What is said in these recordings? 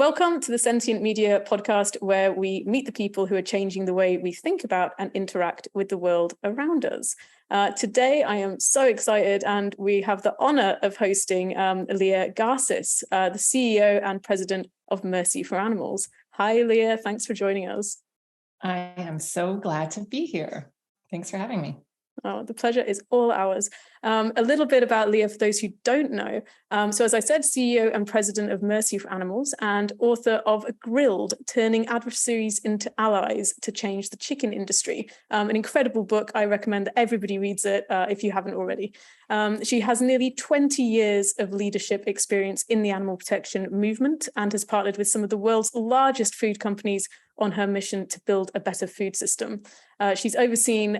Welcome to the Sentient Media Podcast, where we meet the people who are changing the way we think about and interact with the world around us. Today, I am so excited, and we have the honor of hosting Leah Garcés, the CEO and President of Mercy for Animals. Hi, Leah. Thanks for joining us. I am so glad to be here. Thanks for having me. Oh, the pleasure is all ours. A little bit about Leah for those who don't know. So as I said, CEO and President of Mercy for Animals and author of Grilled, Turning Adversaries into Allies to Change the Chicken Industry. An incredible book. I recommend that everybody reads it if you haven't already. She has nearly 20 years of leadership experience in the animal protection movement and has partnered with some of the world's largest food companies on her mission to build a better food system. She's overseen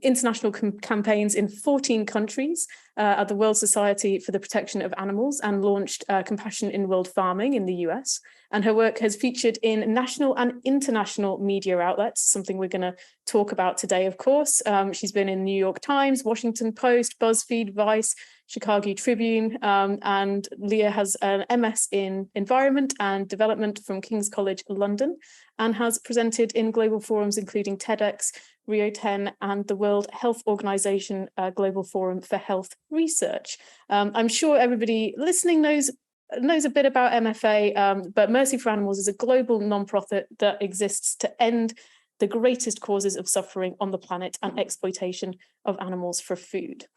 international campaigns in 14 countries at the World Society for the Protection of Animals and launched Compassion in World Farming in the US. And her work has featured in national and international media outlets, something we're going to talk about today, of course. She's been in New York Times, Washington Post, Buzzfeed, Vice, Chicago Tribune, and Leah has an MS in Environment and Development from King's College London and has presented in global forums including TEDx, Rio 10, and the World Health Organization Global Forum for Health Research. I'm sure everybody listening knows a bit about MFA, but Mercy for Animals is a global nonprofit that exists to end the greatest causes of suffering on the planet and exploitation of animals for food.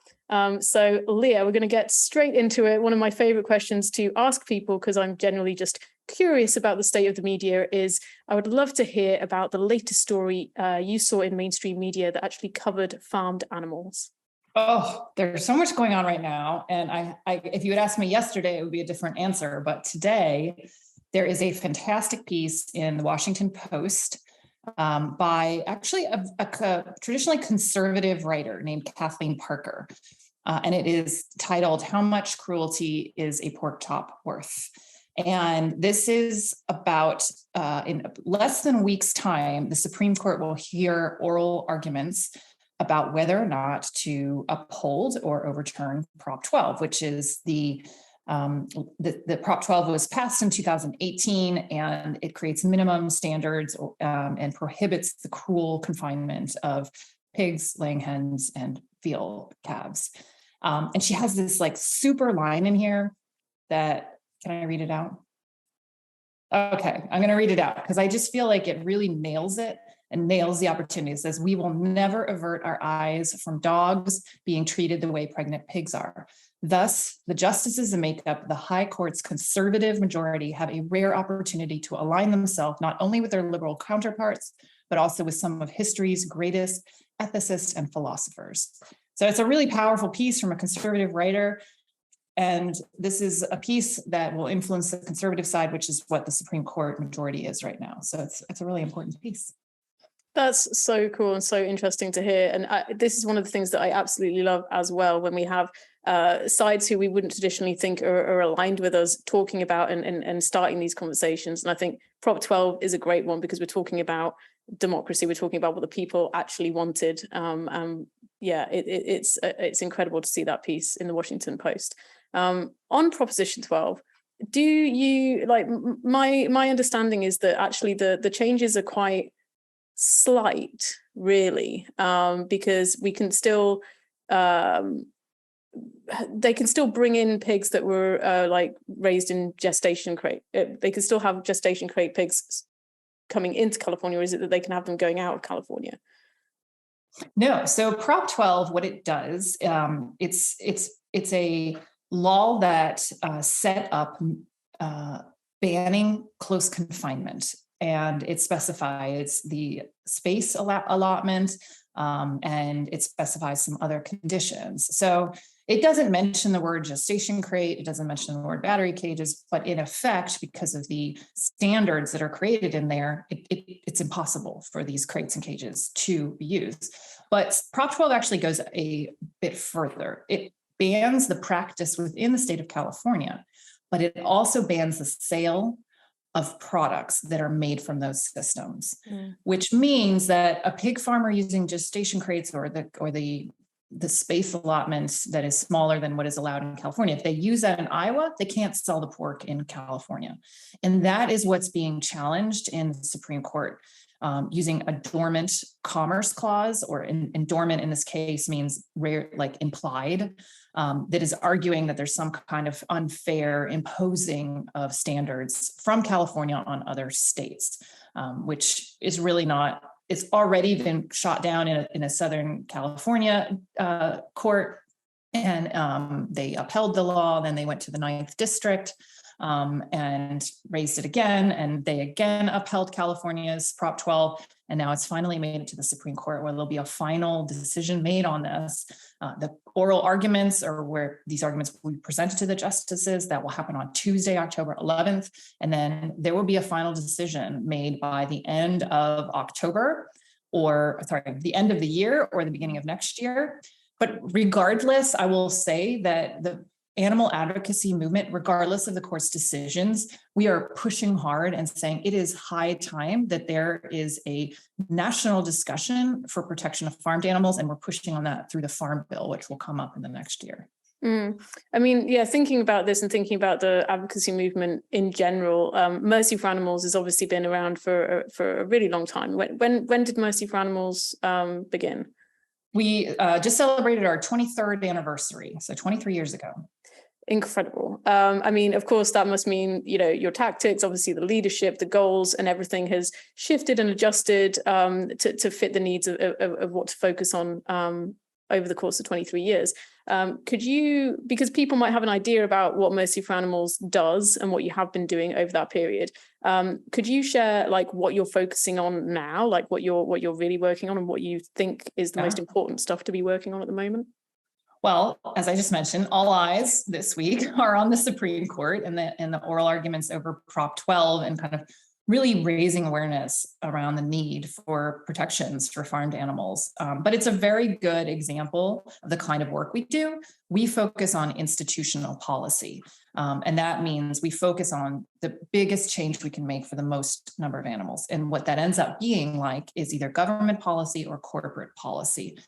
So Leah, we're going to get straight into it. One of my favorite questions to ask people, because I'm generally just curious about the state of the media, is I would love to hear about the latest story you saw in mainstream media that actually covered farmed animals. Oh, there's so much going on right now. And I if you had asked me yesterday, it would be a different answer. But today, there is a fantastic piece in the Washington Post by actually a traditionally conservative writer named Kathleen Parker. And it is titled, "How Much Cruelty is a Pork Chop Worth?" And this is about, in less than a week's time, the Supreme Court will hear oral arguments about whether or not to uphold or overturn Prop 12, which is the Prop 12 was passed in 2018, and it creates minimum standards and prohibits the cruel confinement of pigs, laying hens, and veal calves. And she has this like super line in here that, can I read it out? Okay, I'm going to read it out because I just feel like it really nails it and nails the opportunity. It says, "We will never avert our eyes from dogs being treated the way pregnant pigs are. Thus, the justices that make up the High Court's conservative majority have a rare opportunity to align themselves not only with their liberal counterparts, but also with some of history's greatest ethicists and philosophers." So it's a really powerful piece from a conservative writer. And this is a piece that will influence the conservative side, which is what the Supreme Court majority is right now. So it's a really important piece. That's so cool and so interesting to hear. And this is one of the things that I absolutely love as well, when we have sides who we wouldn't traditionally think are aligned with us talking about and starting these conversations. And I think Prop 12 is a great one because we're talking about democracy. We're talking about what the people actually wanted. It's incredible to see that piece in the Washington Post. On Proposition 12, do you like my understanding is that actually the changes are quite slight, really, because we can still they can still bring in pigs that were like raised in gestation crate. They can still have gestation crate pigs coming into California, or is it that they can have them going out of California? No. So Prop 12, what it does, it's a law that set up banning close confinement, and it specifies the space allotment, and it specifies some other conditions. So it doesn't mention the word gestation crate, it doesn't mention the word battery cages, but in effect, because of the standards that are created in there, it's impossible for these crates and cages to be used. But Prop 12 actually goes a bit further. It bans the practice within the state of California, but it also bans the sale of products that are made from those systems, which means that a pig farmer using gestation crates or the the space allotment that is smaller than what is allowed in California. If they use that in Iowa, they can't sell the pork in California. And that is what's being challenged in the Supreme Court, using a dormant commerce clause, or in dormant in this case means rare, like implied, that is arguing that there's some kind of unfair imposing of standards from California on other states, which is really not. It's already been shot down in a Southern California court, and they upheld the law. Then they went to the 9th District and raised it again, and they again upheld California's Prop 12. And now it's finally made it to the Supreme Court, where there'll be a final decision made on this. The oral arguments, or where these arguments will be presented to the justices, that will happen on Tuesday, October 11th. And then there will be a final decision made by the end of October, the end of the year or the beginning of next year. But regardless, I will say that the animal advocacy movement, regardless of the court's decisions, we are pushing hard and saying it is high time that there is a national discussion for protection of farmed animals. And we're pushing on that through the Farm Bill, which will come up in the next year. I mean, yeah, thinking about this and thinking about the advocacy movement in general, Mercy for Animals has obviously been around for a really long time. When did Mercy for Animals begin? We just celebrated our 23rd anniversary, so 23 years ago. Incredible. I mean, of course, that must mean, your tactics, obviously the leadership, the goals, and everything has shifted and adjusted to fit the needs of what to focus on over the course of 23 years. Could you, because people might have an idea about what Mercy for Animals does and what you have been doing over that period, could you share like what you're focusing on now, like what you're really working on and what you think is the most important stuff to be working on at the moment? Well, as I just mentioned, all eyes this week are on the Supreme Court and the oral arguments over Prop 12, and kind of really raising awareness around the need for protections for farmed animals. But it's a very good example of the kind of work we do. We focus on institutional policy. And that means we focus on the biggest change we can make for the most number of animals. And what that ends up being like is either government policy or corporate policy.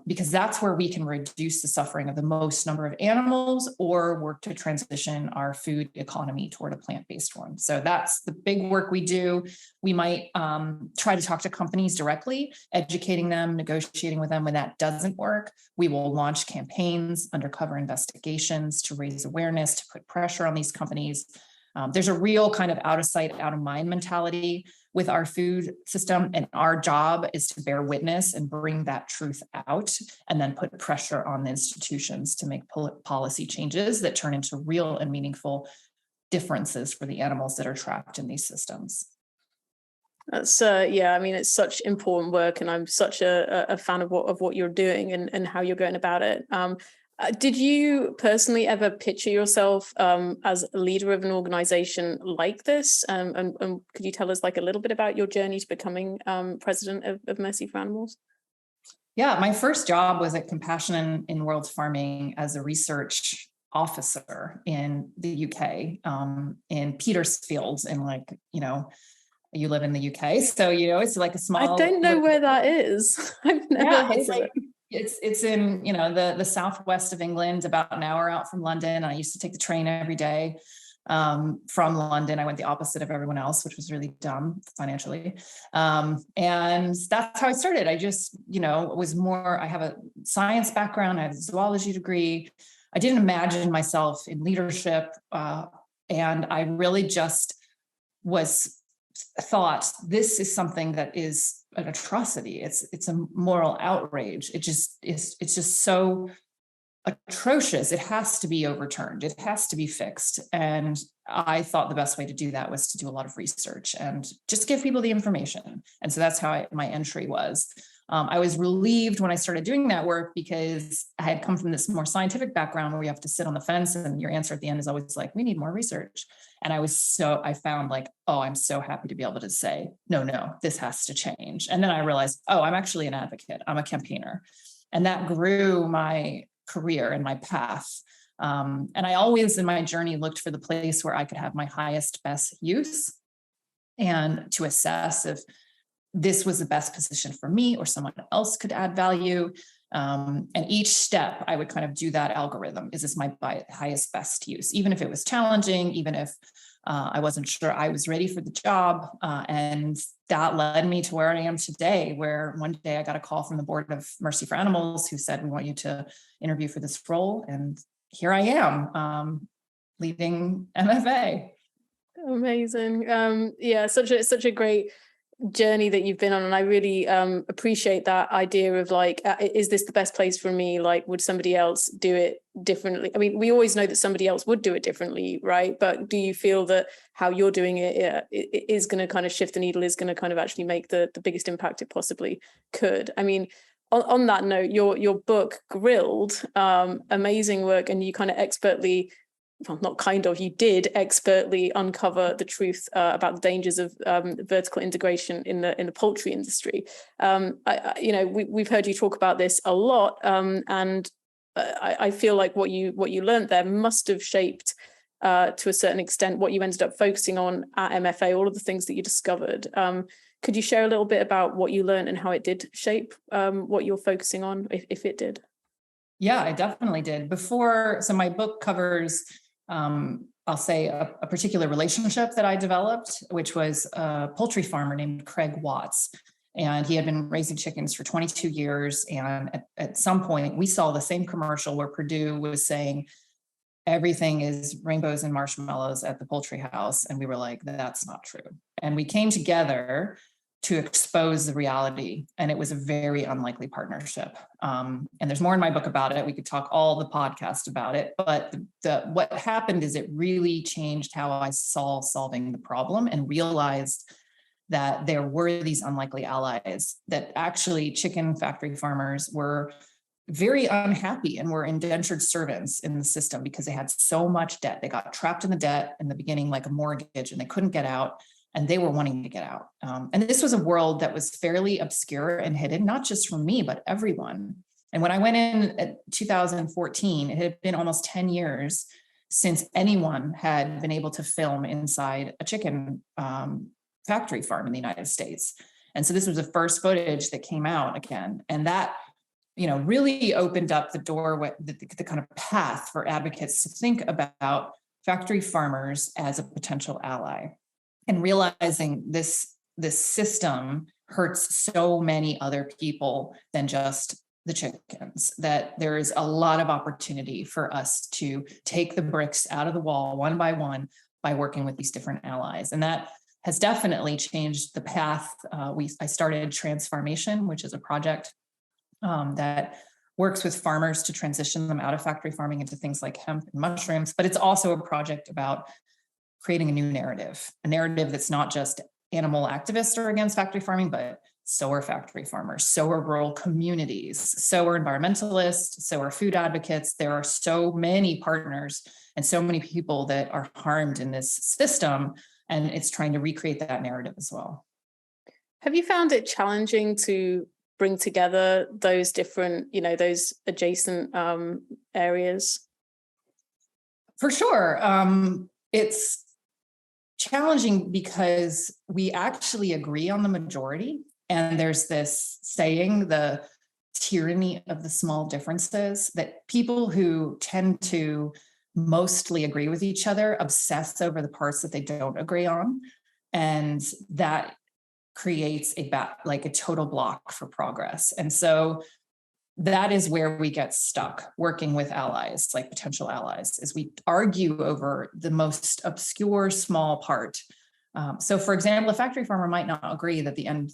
Because that's where we can reduce the suffering of the most number of animals or work to transition our food economy toward a plant-based one. So that's the big work we do. We might try to talk to companies directly, educating them, negotiating with them. When that doesn't work, we will launch campaigns, undercover investigations to raise awareness, to put pressure on these companies. There's a real kind of out of sight, out of mind mentality with our food system. And our job is to bear witness and bring that truth out, and then put pressure on the institutions to make policy changes that turn into real and meaningful differences for the animals that are trapped in these systems. That's I mean, it's such important work, and I'm such a fan of what you're doing and how you're going about it. Did you personally ever picture yourself as a leader of an organization like this? And could you tell us like a little bit about your journey to becoming president of Mercy for Animals? Yeah, my first job was at Compassion in World Farming as a research officer in the UK, in Petersfield, and you live in the UK, so it's like a small. I don't know where that is. I've never heard of it. It's in the southwest of England, about an hour out from London. I used to take the train every day from London. I went the opposite of everyone else, which was really dumb financially. And that's how I started. I just I have a science background. I have a zoology degree. I didn't imagine myself in leadership, and I really just thought this is something that is an atrocity. It's a moral outrage. It's just so atrocious. It has to be overturned. It has to be fixed. And I thought the best way to do that was to do a lot of research and just give people the information. And so that's how my entry was. I was relieved when I started doing that work, because I had come from this more scientific background where you have to sit on the fence and your answer at the end is always like, we need more research. And I found like, oh, I'm so happy to be able to say, no, this has to change. And then I realized, oh, I'm actually an advocate. I'm a campaigner. And that grew my career and my path. And I always in my journey looked for the place where I could have my highest, best use, and to assess if this was the best position for me or someone else could add value. And each step I would kind of do that algorithm. Is this my highest best use? Even if it was challenging, even if I wasn't sure I was ready for the job. And that led me to where I am today, where one day I got a call from the board of Mercy for Animals who said, we want you to interview for this role. And here I am, leading MFA. Amazing. Yeah, such a great journey that you've been on, and I really appreciate that idea of like, is this the best place for me? Like, would somebody else do it differently? I mean, we always know that somebody else would do it differently, right? But do you feel that how you're doing it is going to kind of shift the needle, is going to kind of actually make the biggest impact it possibly could? I mean, on that note, your book Grilled, amazing work, and you kind of expertly, well, not kind of, you did expertly uncover the truth about the dangers of vertical integration in the poultry industry. We've heard you talk about this a lot, and I feel like what you learned there must have shaped to a certain extent what you ended up focusing on at MFA, all of the things that you discovered. Could you share a little bit about what you learned and how it did shape what you're focusing on, if it did? Yeah, I definitely did. So my book covers, I'll say, a particular relationship that I developed, which was a poultry farmer named Craig Watts. And he had been raising chickens for 22 years. And at some point, we saw the same commercial where Purdue was saying, everything is rainbows and marshmallows at the poultry house. And we were like, that's not true. And we came together to expose the reality. And it was a very unlikely partnership. And there's more in my book about it. We could talk all the podcast about it, but what happened is it really changed how I saw solving the problem, and realized that there were these unlikely allies, that actually chicken factory farmers were very unhappy and were indentured servants in the system because they had so much debt. They got trapped in the debt in the beginning, like a mortgage, and they couldn't get out. And they were wanting to get out. And this was a world that was fairly obscure and hidden, not just from me, but everyone. And when I went in at 2014, it had been almost 10 years since anyone had been able to film inside a chicken factory farm in the United States. And so this was the first footage that came out again. And that, really opened up the door, the kind of path for advocates to think about factory farmers as a potential ally. And realizing this system hurts so many other people than just the chickens, that there is a lot of opportunity for us to take the bricks out of the wall one by one by working with these different allies. And that has definitely changed the path. I started Transformation, which is a project that works with farmers to transition them out of factory farming into things like hemp and mushrooms. But it's also a project about creating a new narrative, a narrative that's not just animal activists are against factory farming, but so are factory farmers, so are rural communities, so are environmentalists, so are food advocates. There are so many partners and so many people that are harmed in this system, and it's trying to recreate that narrative as well. Have you found it challenging to bring together those different, those adjacent areas? For sure. It's challenging because we actually agree on the majority. And there's this saying, the tyranny of the small differences, that people who tend to mostly agree with each other obsess over the parts that they don't agree on. And that creates a total block for progress. And so that is where we get stuck working with allies, like potential allies, is we argue over the most obscure small part. So for example, a factory farmer might not agree that the end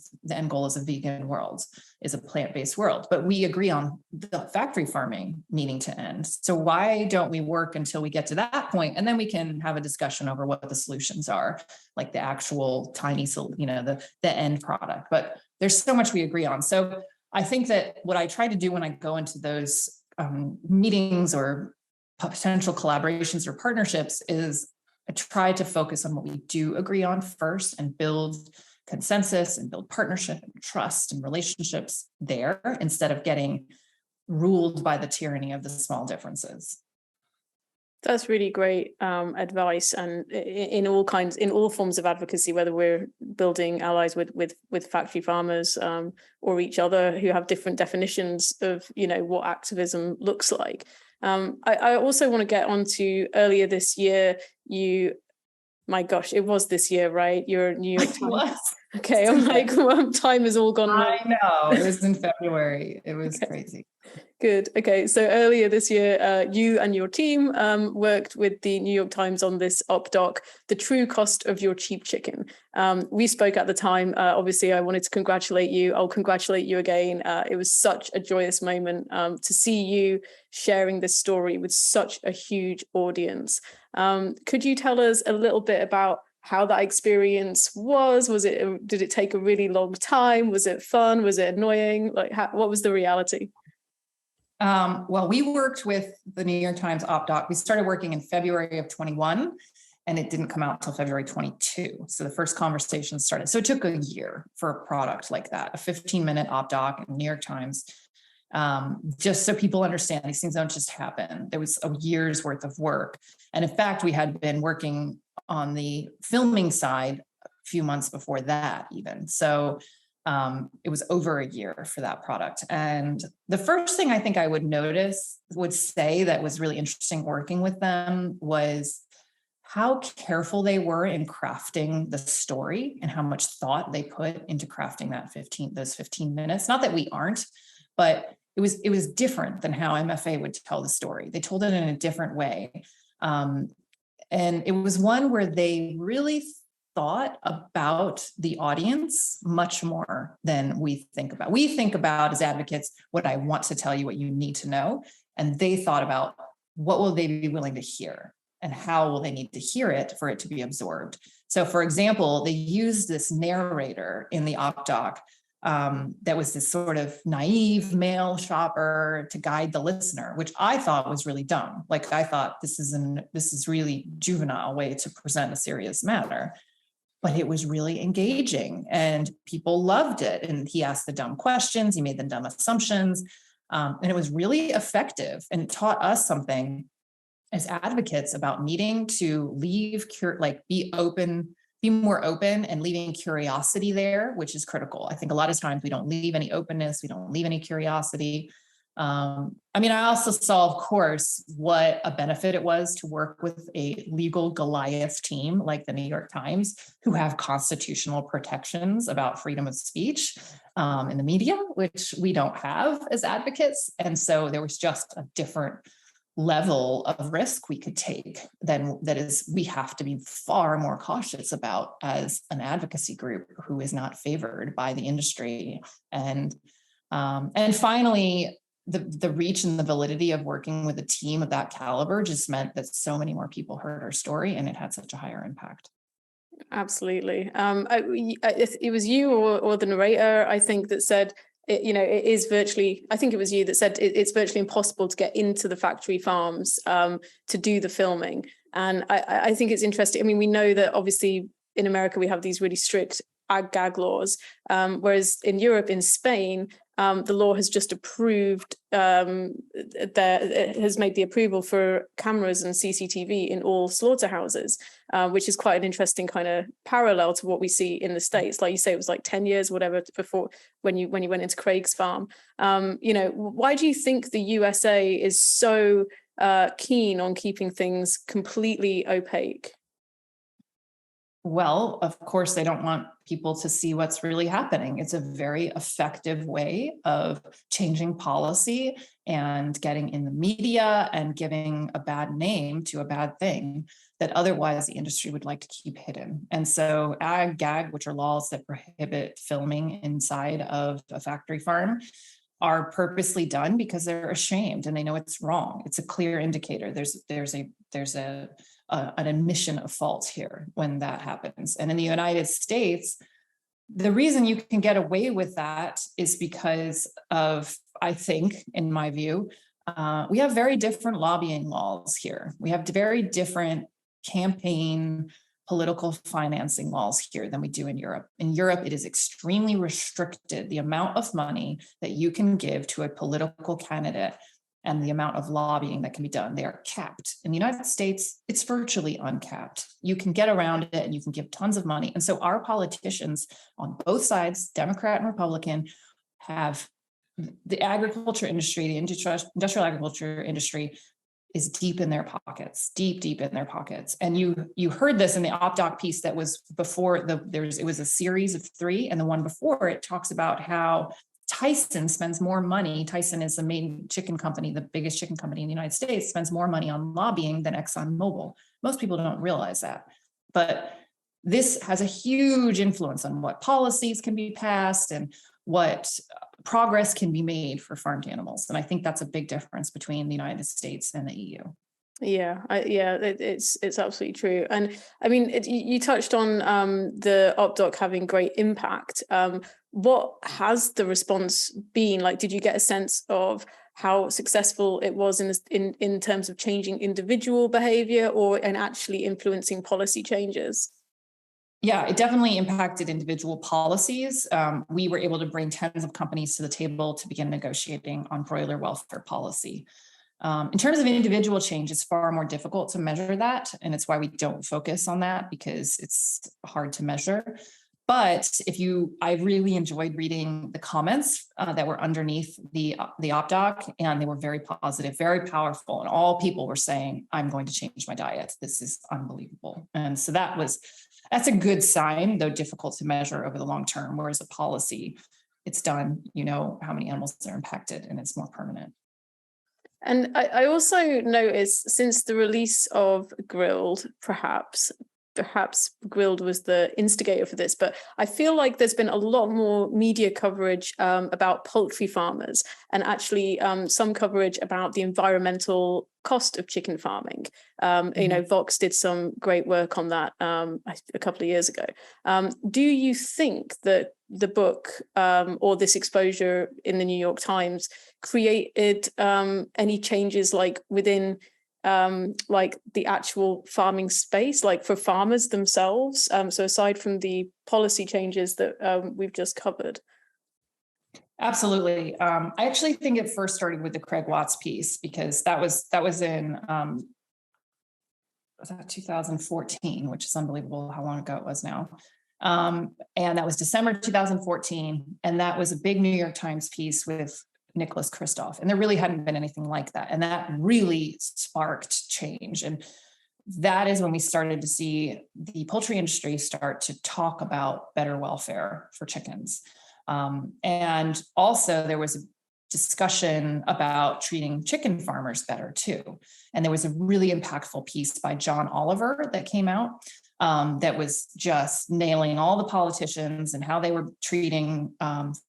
goal is a vegan world, is a plant-based world, but we agree on the factory farming needing to end. So why don't we work until we get to that point, and then we can have a discussion over what the solutions are, like the actual tiny, the end product. But there's so much we agree on. So I think that what I try to do when I go into those meetings or potential collaborations or partnerships is I try to focus on what we do agree on first and build consensus and build partnership and trust and relationships there, instead of getting ruled by the tyranny of the small differences. That's really great advice, and in all forms of advocacy, whether we're building allies with factory farmers or each other who have different definitions of what activism looks like. I also want to get on to earlier this year. My gosh, it was this year, right? You're New York Times. Okay, I'm like, time has all gone. I know, it was in February. It was crazy. Good. Okay. So earlier this year, you and your team worked with the New York Times on this op-doc, The True Cost of Your Cheap Chicken. We spoke at the time. Obviously, I wanted to congratulate you. I'll congratulate you again. It was such a joyous moment to see you sharing this story with such a huge audience. Could you tell us a little bit about how that experience was? Did it take a really long time? Was it fun? Was it annoying? Like, what was the reality? Well, we worked with the New York Times op-doc. We started working in February of 21, and it didn't come out until February 22. So the first conversation started. So it took a year for a product like that, a 15-minute op-doc in New York Times. Just so people understand, these things don't just happen. There was a year's worth of work. And in fact, we had been working on the filming side a few months before that even. So it was over a year for that product. And the first thing I think I would say that was really interesting working with them was how careful they were in crafting the story and how much thought they put into crafting those 15 minutes. Not that we aren't, but it was different than how MFA would tell the story. They told it in a different way. And it was one where they really thought about the audience much more than we think about. We think about as advocates, what I want to tell you, what you need to know. And they thought about what will they be willing to hear and how will they need to hear it for it to be absorbed. So for example, they used this narrator in the op-doc that was this sort of naive male shopper to guide the listener, which I thought was really dumb. Like I thought this is really juvenile way to present a serious matter. But it was really engaging and people loved it. And he asked the dumb questions, he made the dumb assumptions. And it was really effective and taught us something as advocates about needing to be more open and leaving curiosity there, which is critical. I think a lot of times we don't leave any openness, we don't leave any curiosity. I also saw, of course, what a benefit it was to work with a legal Goliath team like the New York Times, who have constitutional protections about freedom of speech in the media, which we don't have as advocates. And so there was just a different level of risk we could take we have to be far more cautious about as an advocacy group who is not favored by the industry. And finally, the reach and the validity of working with a team of that caliber just meant that so many more people heard our story and it had such a higher impact. Absolutely. It was you or the narrator, I think, that said, it is virtually, I think it was you that said it's virtually impossible to get into the factory farms to do the filming. And I think it's interesting. I mean, we know that obviously in America, we have these really strict ag-gag laws, whereas in Europe, in Spain, the law has just approved, has made the approval for cameras and CCTV in all slaughterhouses, which is quite an interesting kind of parallel to what we see in the States. Like you say, it was like 10 years, whatever, before when you went into Craig's farm. Why do you think the USA is so keen on keeping things completely opaque? Well, of course, they don't want people to see what's really happening. It's a very effective way of changing policy and getting in the media and giving a bad name to a bad thing that otherwise the industry would like to keep hidden. And so ag-gag, which are laws that prohibit filming inside of a factory farm, are purposely done because they're ashamed and they know it's wrong. It's a clear indicator. There's an admission of fault here when that happens. And in the United States, the reason you can get away with that is because of, I think, in my view, we have very different lobbying laws here. We have very different campaign political financing laws here than we do in Europe. In Europe, it is extremely restricted, the amount of money that you can give to a political candidate and the amount of lobbying that can be done. They are capped. In the United States, it's virtually uncapped. You can get around it and you can give tons of money. And so our politicians on both sides, Democrat and Republican, have the agriculture industry, the industrial agriculture industry is deep in their pockets, deep in their pockets. And you heard this in the OpDoc piece that was before it was a series of 3, and the one before it talks about how Tyson spends more money. Tyson is the main chicken company, the biggest chicken company in the United States, spends more money on lobbying than ExxonMobil. Most people don't realize that, but this has a huge influence on what policies can be passed and what progress can be made for farmed animals. And I think that's a big difference between the United States and the EU. Yeah, it's absolutely true. And I mean, you touched on the OpDoc having great impact. What has the response been like? Did you get a sense of how successful it was in terms of changing individual behavior or in actually influencing policy changes? Yeah, it definitely impacted individual policies. We were able to bring tens of companies to the table to begin negotiating on broiler welfare policy. In terms of individual change, it's far more difficult to measure that. And it's why we don't focus on that, because it's hard to measure. But I really enjoyed reading the comments that were underneath the OpDoc, and they were very positive, very powerful. And all people were saying, I'm going to change my diet. This is unbelievable. And so that's a good sign, though difficult to measure over the long term. Whereas a policy, it's done, you know how many animals are impacted, and it's more permanent. And I also noticed since the release of Grilled, perhaps Grilled was the instigator for this, but I feel like there's been a lot more media coverage about poultry farmers, and actually some coverage about the environmental cost of chicken farming. You know, Vox did some great work on that a couple of years ago. Do you think that the book or this exposure in the New York Times created any changes like within like the actual farming space, like for farmers themselves? So aside from the policy changes that we've just covered. Absolutely. I actually think it first started with the Craig Watts piece, because that was in 2014, which is unbelievable how long ago it was now. And that was December 2014. And that was a big New York Times piece with Nicholas Kristof. And there really hadn't been anything like that. And that really sparked change. And that is when we started to see the poultry industry start to talk about better welfare for chickens. And also there was a discussion about treating chicken farmers better too. And there was a really impactful piece by John Oliver that came out that was just nailing all the politicians and how they were treating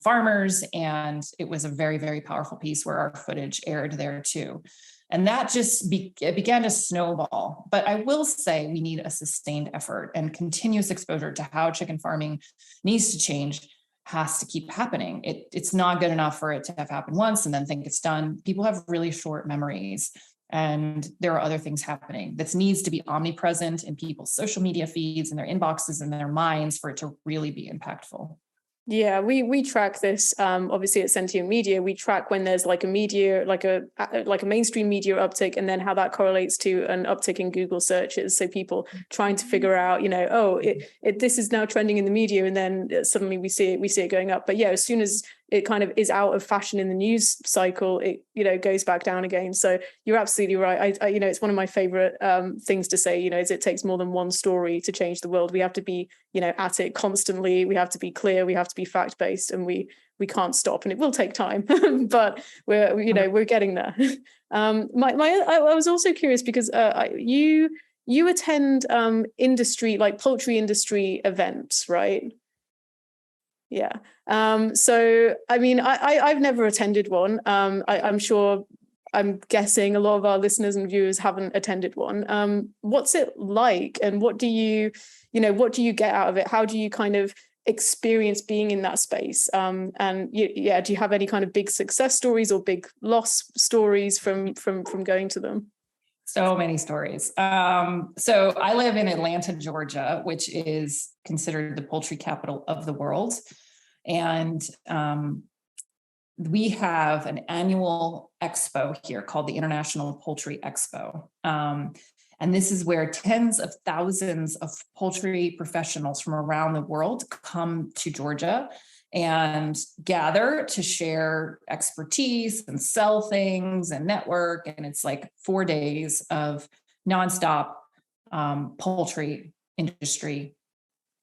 farmers. And it was a very, very powerful piece where our footage aired there too. And that just it began to snowball. But I will say we need a sustained effort, and continuous exposure to how chicken farming needs to change has to keep happening. It's not good enough for it to have happened once and then think it's done. People have really short memories. And there are other things happening that needs to be omnipresent in people's social media feeds and their inboxes and their minds for it to really be impactful. Yeah, we track this obviously at Sentient Media. We track when there's like a media, like a mainstream media uptick, and then how that correlates to an uptick in Google searches. So people trying to figure out, you know, oh, this is now trending in the media, and then suddenly we see it going up. But yeah, as soon as it kind of is out of fashion in the news cycle, it, you know, goes back down again. So you're absolutely right. I you know, it's one of my favorite things to say, you know, is it takes more than one story to change the world. We have to be, you know, at it constantly. We have to be clear. We have to be fact-based, and we can't stop, and it will take time, but we're getting there. I was also curious because you attend industry, like poultry industry events, right? Yeah. So, I mean, I've never attended one. I'm guessing a lot of our listeners and viewers haven't attended one. What's it like, and what do you get out of it? How do you kind of experience being in that space? And do you have any kind of big success stories or big loss stories from going to them? So many stories. So I live in Atlanta, Georgia, which is considered the poultry capital of the world. And we have an annual expo here called the International Poultry Expo. And this is where tens of thousands of poultry professionals from around the world come to Georgia and gather to share expertise and sell things and network. And it's like 4 days of nonstop poultry industry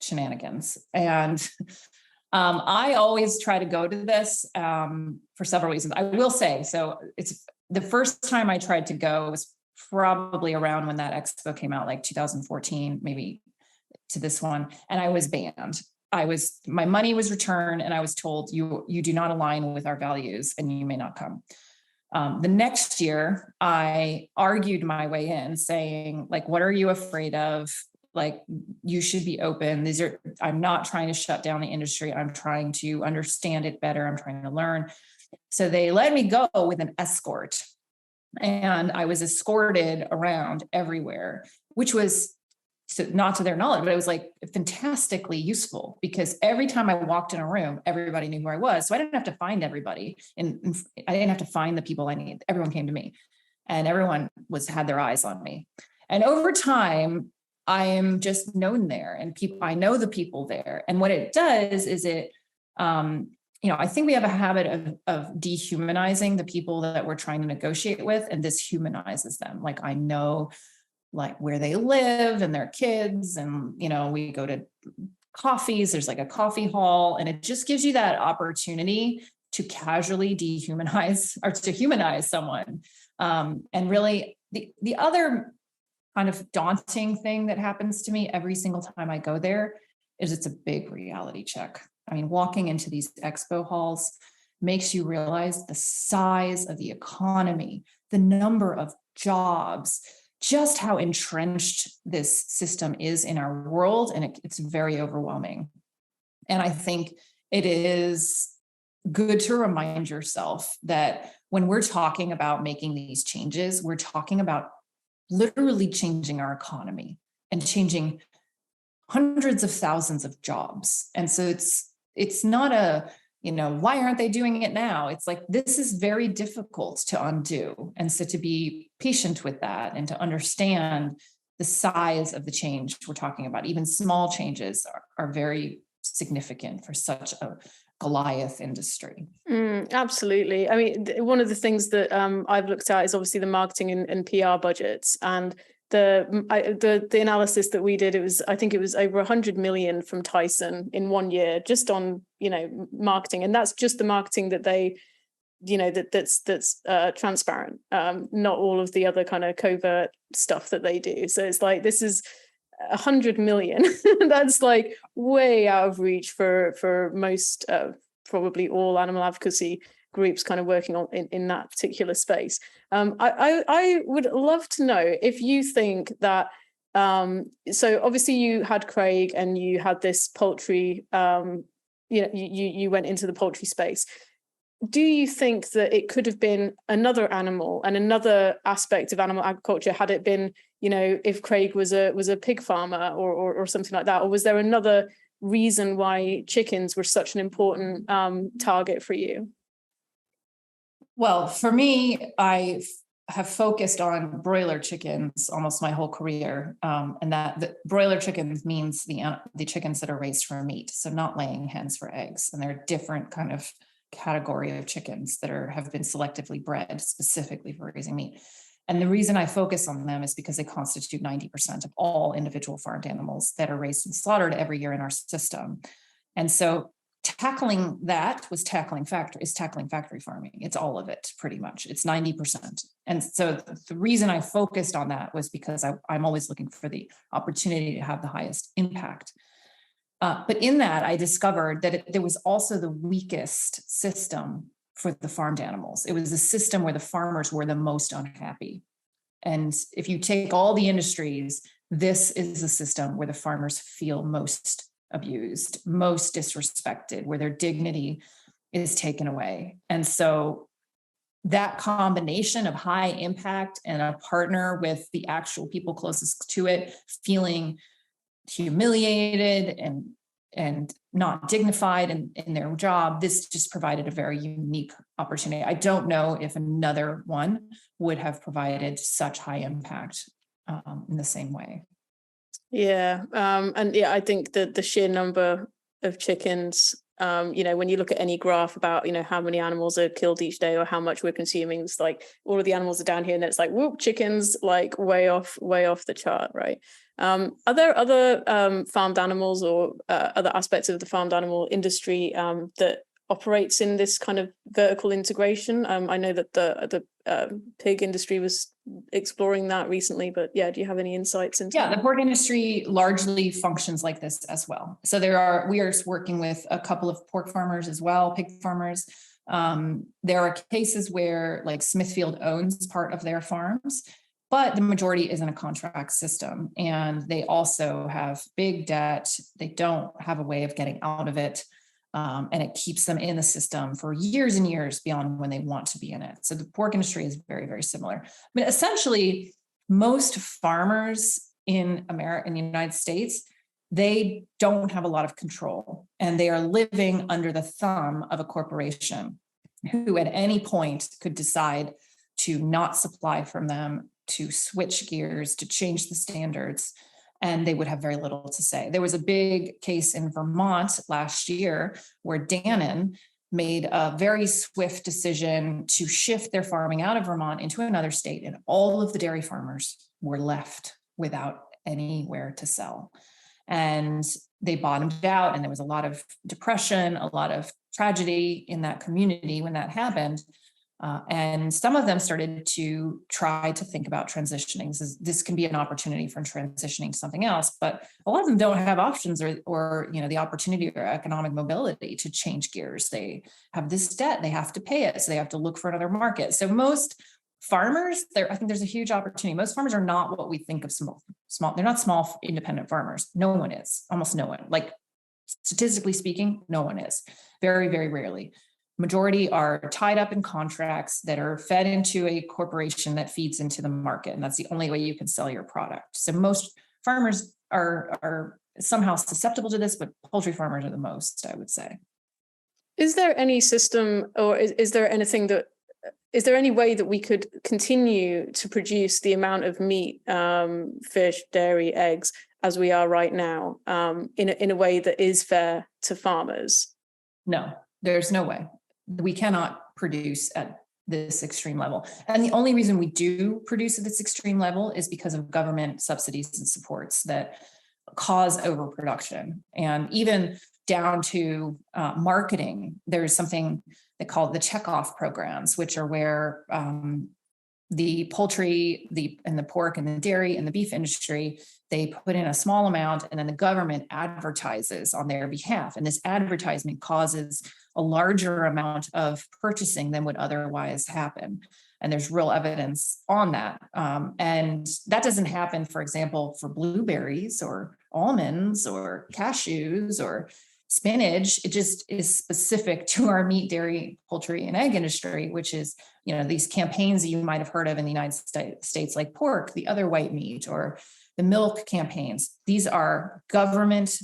shenanigans. And I always try to go to this for several reasons. I will say, so it's the first time I tried to go was probably around when that expo came out, like 2014, maybe to this one. And I was banned. My money was returned and I was told, you do not align with our values and you may not come. The next year, I argued my way in saying, like, what are you afraid of? Like, you should be open. I'm not trying to shut down the industry. I'm trying to understand it better. I'm trying to learn. So they let me go with an escort. And I was escorted around everywhere, which was not to their knowledge, but it was like fantastically useful because every time I walked in a room, everybody knew who I was. So I didn't have to find everybody and I didn't have to find the people I need. Everyone came to me and everyone had their eyes on me. And over time, I am just known there and I know the people there. And what it does is I think we have a habit of dehumanizing the people that we're trying to negotiate with, and this humanizes them. Like, I know like where they live and their kids, and we go to coffees, there's like a coffee hall, and it just gives you that opportunity to casually dehumanize or to humanize someone. And really the other kind of daunting thing that happens to me every single time I go there is it's a big reality check. I mean, walking into these expo halls makes you realize the size of the economy, the number of jobs, just how entrenched this system is in our world. And it's very overwhelming. And I think it is good to remind yourself that when we're talking about making these changes, we're talking about literally changing our economy and changing hundreds of thousands of jobs. And so it's not why aren't they doing it now? It's like, this is very difficult to undo. And so to be patient with that and to understand the size of the change we're talking about, even small changes are very significant for such a Goliath industry. Absolutely. I mean, one of the things that I've looked at is obviously the marketing and PR budgets, and the analysis that we did, I think it was over 100 million from Tyson in 1 year, just on marketing, and that's just the marketing that they that's transparent, not all of the other kind of covert stuff that they do. So it's like, this is 100 million. That's like way out of reach for most, probably all animal advocacy groups kind of working on in that particular space. I would love to know if you think that, so obviously you had Craig and you had this poultry, you went into the poultry space. Do you think that it could have been another animal and another aspect of animal agriculture had it been, if Craig was a pig farmer or something like that? Or was there another reason why chickens were such an important target for you? Well, for me, I have focused on broiler chickens almost my whole career. And that the broiler chickens means the chickens that are raised for meat. So not laying hens for eggs. And they're a different kind of category of chickens that have been selectively bred specifically for raising meat. And the reason I focus on them is because they constitute 90% of all individual farmed animals that are raised and slaughtered every year in our system. And so tackling that is tackling factory farming. It's all of it, pretty much. It's 90%. And so the reason I focused on that was because I'm always looking for the opportunity to have the highest impact. But in that, I discovered that there was also the weakest system for the farmed animals. It was a system where the farmers were the most unhappy. And if you take all the industries, this is a system where the farmers feel most abused, most disrespected, where their dignity is taken away. And so that combination of high impact and a partner with the actual people closest to it, feeling humiliated and and not dignified in their job. This just provided a very unique opportunity. I don't know if another one would have provided such high impact in the same way. Yeah. And yeah, I think that the sheer number of chickens, when you look at any graph about, how many animals are killed each day or how much we're consuming, it's like all of the animals are down here and then it's like, whoop, chickens, like way off the chart, right? Are there other farmed animals or other aspects of the farmed animal industry that operates in this kind of vertical integration? I know that the pig industry was exploring that recently, but yeah, do you have any insights into that? The pork industry largely functions like this as well. So we are working with a couple of pork farmers as well, pig farmers. There are cases where like Smithfield owns part of their farms, but the majority is in a contract system, and they also have big debt. They don't have a way of getting out of it. And it keeps them in the system for years and years beyond when they want to be in it. So the pork industry is very, very similar. I mean, essentially, most farmers in America, in the United States, they don't have a lot of control, and they are living under the thumb of a corporation who at any point could decide to not supply from them, to switch gears, to change the standards, and they would have very little to say. There was a big case in Vermont last year where Dannon made a very swift decision to shift their farming out of Vermont into another state, and all of the dairy farmers were left without anywhere to sell. And they bottomed out, and there was a lot of depression, a lot of tragedy in that community when that happened. And some of them started to try to think about transitioning. This can be an opportunity for transitioning to something else, but a lot of them don't have options or the opportunity or economic mobility to change gears. They have this debt, they have to pay it, so they have to look for another market. So most farmers, I think there's a huge opportunity. Most farmers are not what we think of small. They're not small independent farmers. No one is, almost no one. Like statistically speaking, no one is. Very, very rarely. Majority are tied up in contracts that are fed into a corporation that feeds into the market. And that's the only way you can sell your product. So most farmers are somehow susceptible to this, but poultry farmers are the most, I would say. Is there any system, or is there any way that we could continue to produce the amount of meat, fish, dairy, eggs as we are right now, in a way that is fair to farmers? No, there's no way. We cannot produce at this extreme level. And the only reason we do produce at this extreme level is because of government subsidies and supports that cause overproduction. And even down to marketing, there's something they call the checkoff programs, which are where the poultry, and the pork and the dairy and the beef industry, they put in a small amount and then the government advertises on their behalf. And this advertisement causes a larger amount of purchasing than would otherwise happen. And there's real evidence on that. And that doesn't happen, for example, for blueberries or almonds or cashews or spinach. It just is specific to our meat, dairy, poultry, and egg industry, which is, these campaigns that you might have heard of in the United States, like pork, the other white meat, or the milk campaigns. These are government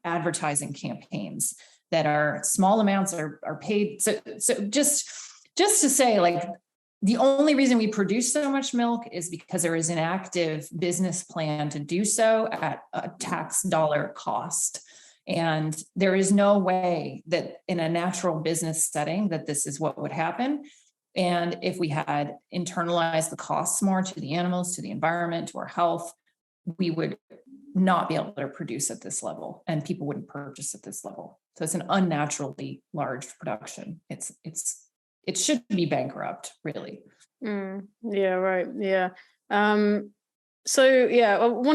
advertising campaigns that are small amounts are paid. So just to say, like, the only reason we produce so much milk is because there is an active business plan to do so at a tax dollar cost. And there is no way that in a natural business setting that this is what would happen. And if we had internalized the costs more to the animals, to the environment, to our health, we would not be able to produce at this level, and people wouldn't purchase at this level. So it's an unnaturally large production. It should be bankrupt, really. Yeah, right. Yeah. One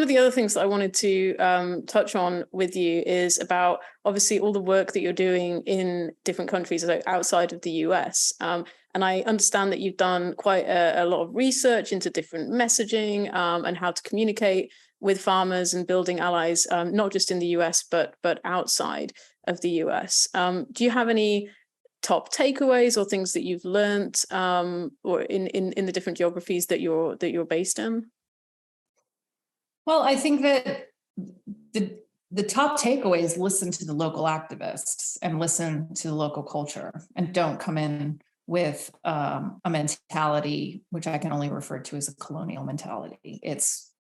of the other things that I wanted to touch on with you is about obviously all the work that you're doing in different countries outside of the US. And I understand that you've done quite a lot of research into different messaging and how to communicate with farmers and building allies, not just in the US, but outside of the US. Do you have any top takeaways or things that you've learned or in the different geographies that you're based in? Well, I think that the top takeaway is listen to the local activists and listen to the local culture, and don't come in with a mentality, which I can only refer to as a colonial mentality.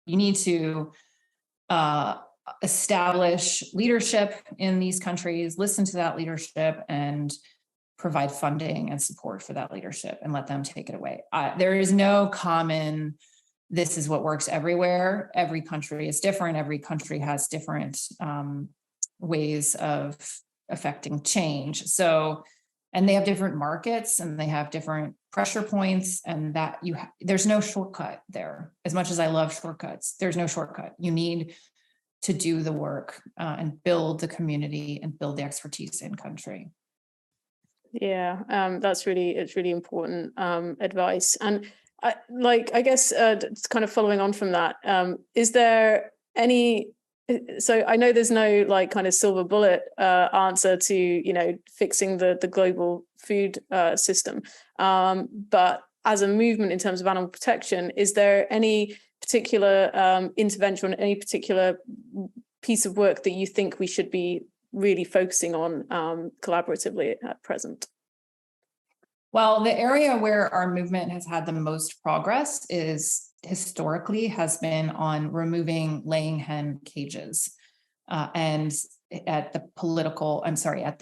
You need to establish leadership in these countries, listen to that leadership, and provide funding and support for that leadership, and let them take it away. There is no common, this is what works everywhere. Every country is different. Every country has different ways of affecting change. So, and they have different markets, and they have different pressure points, and that there's no shortcut there. As much as I love shortcuts, there's no shortcut. You need to do the work and build the community and build the expertise in country. Yeah, it's really important advice. And I guess kind of following on from that, is there any, so I know there's no like kind of silver bullet answer to, fixing the global food system. But as a movement in terms of animal protection, is there any particular intervention, any particular piece of work that you think we should be really focusing on collaboratively at present? Well, the area where our movement has had the most progress historically has been on removing laying hen cages and at the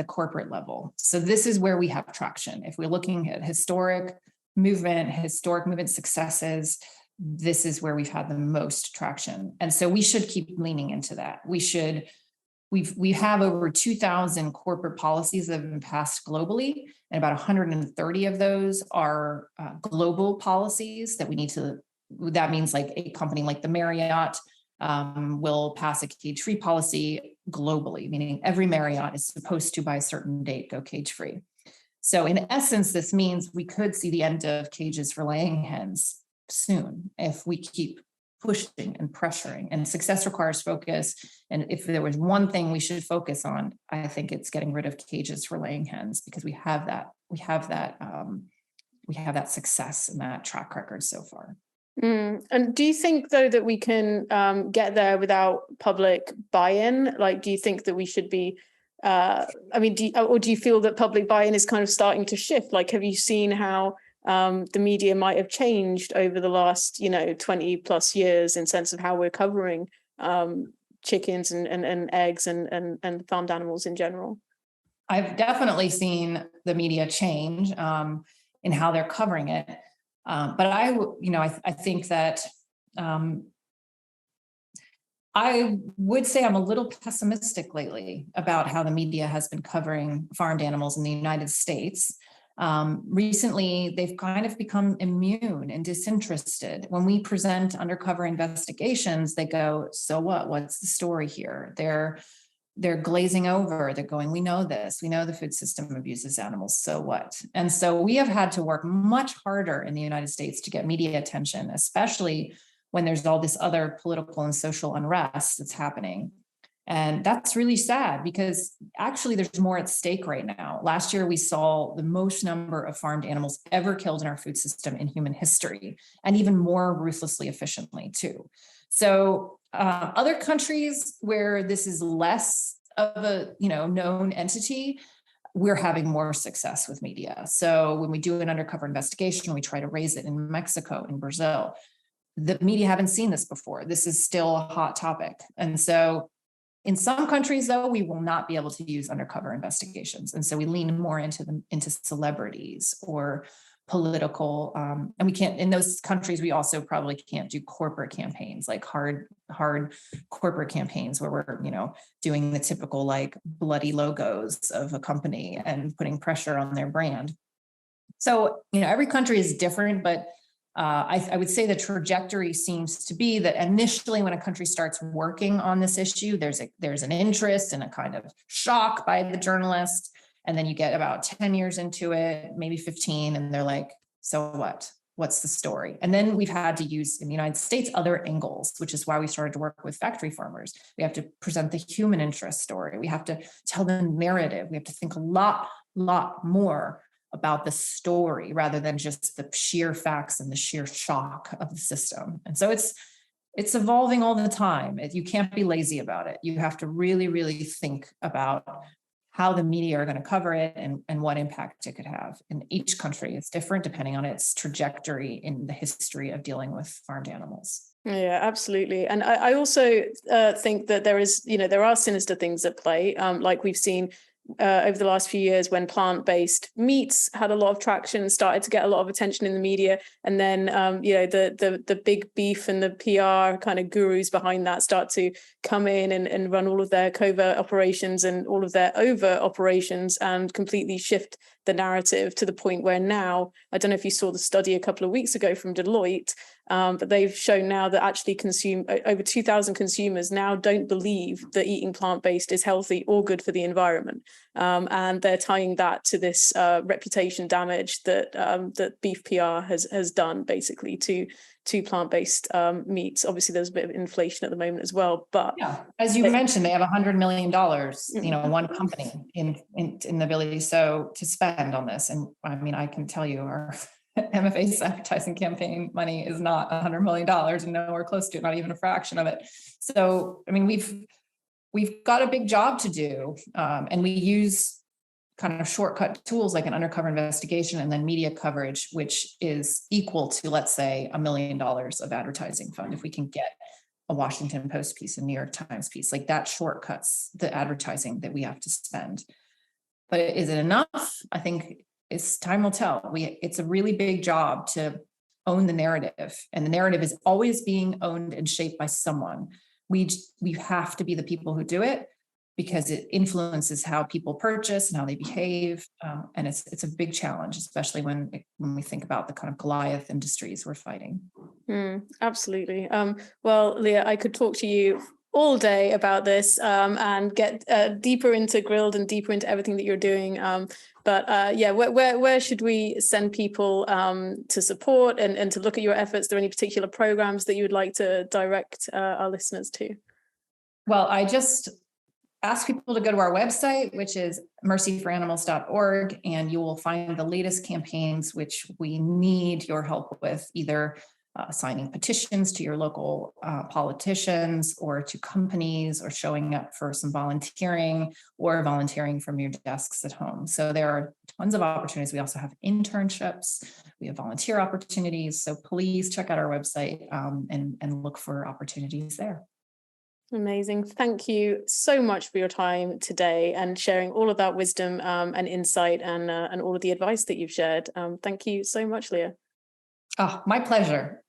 corporate level. So this is where we have traction. If we're looking at historic movement successes, this is where we've had the most traction. And so we should keep leaning into that. We have over 2,000 corporate policies that have been passed globally, and about 130 of those are global policies that we need to, that means like a company like the Marriott will pass a cage-free policy globally, meaning every Marriott is supposed to by a certain date go cage-free. So in essence, this means we could see the end of cages for laying hens soon if we keep pushing and pressuring, and success requires focus. And if there was one thing we should focus on, I think it's getting rid of cages for laying hens, because we have that success and that track record so far. And do you think though that we can get there without public buy-in? Like, do you think that we should be do you feel that public buy-in is kind of starting to shift? Like, have you seen how the media might have changed over the last 20 plus years in sense of how we're covering chickens and eggs and farmed animals in general? I've definitely seen the media change in how they're covering it, but I think that I would say I'm a little pessimistic lately about how the media has been covering farmed animals in the United States. Recently, they've kind of become immune and disinterested. When we present undercover investigations, they go, so what? What's the story here? They're glazing over. They're going, we know this. We know the food system abuses animals. So what? And so we have had to work much harder in the United States to get media attention, especially when there's all this other political and social unrest that's happening. And that's really sad, because actually there's more at stake right now. Last year, we saw the most number of farmed animals ever killed in our food system in human history, and even more ruthlessly efficiently too. So other countries where this is less of a known entity, we're having more success with media. So when we do an undercover investigation, we try to raise it in Mexico, in Brazil. The media haven't seen this before. This is still a hot topic. And so in some countries, though, we will not be able to use undercover investigations. And so we lean more into celebrities or political, and we can't, in those countries, we also probably can't do corporate campaigns, like hard corporate campaigns where we're, doing the typical like bloody logos of a company and putting pressure on their brand. So, every country is different, but I would say the trajectory seems to be that initially when a country starts working on this issue, there's an interest and a kind of shock by the journalist. And then you get about 10 years into it, maybe 15, and they're like, so what? What's the story? And then we've had to use in the United States other angles, which is why we started to work with factory farmers. We have to present the human interest story. We have to tell the narrative. We have to think a lot more about the story rather than just the sheer facts and the sheer shock of the system. And so it's it's evolving all the time. You can't be lazy about it. You have to really, really think about how the media are going to cover it and what impact it could have. In each country, it's different depending on its trajectory in the history of dealing with farmed animals. Yeah, absolutely. And I also think that there are sinister things at play, like we've seen over the last few years when plant-based meats had a lot of traction, started to get a lot of attention in the media, and then the big beef and the PR kind of gurus behind that start to come in and run all of their covert operations and all of their overt operations and completely shift the narrative to the point where now, I don't know if you saw the study a couple of weeks ago from Deloitte, but they've shown now that actually over 2,000 consumers now don't believe that eating plant-based is healthy or good for the environment. And they're tying that to this reputation damage that beef PR has done basically to plant-based meats. Obviously, there's a bit of inflation at the moment as well. But yeah, as you mentioned, they have $100 million, one company in the ability to spend on this. And I mean, I can tell you our MFA's advertising campaign money is not $100 million and nowhere close to it, not even a fraction of it. So, I mean, we've got a big job to do, and we use kind of shortcut tools like an undercover investigation and then media coverage, which is equal to, let's say, $1 million of advertising fund. If we can get a Washington Post piece, a New York Times piece, like that shortcuts the advertising that we have to spend. But is it enough? I think time will tell. It's a really big job to own the narrative, and the narrative is always being owned and shaped by someone. We have to be the people who do it, because it influences how people purchase and how they behave. And it's a big challenge, especially when we think about the kind of Goliath industries we're fighting. Absolutely. Well, Leah, I could talk to you all day about this and get deeper into grilled and deeper into everything that you're doing. Where should we send people to support and to look at your efforts? Are there any particular programs that you would like to direct our listeners to? Well, I just ask people to go to our website, which is mercyforanimals.org, and you will find the latest campaigns, which we need your help with, either signing petitions to your local politicians or to companies, or showing up for some volunteering, or volunteering from your desks at home. So there are tons of opportunities. We also have internships. We have volunteer opportunities. So please check out our website and look for opportunities there. Amazing. Thank you so much for your time today and sharing all of that wisdom and insight and all of the advice that you've shared. Thank you so much, Leah. Oh, my pleasure.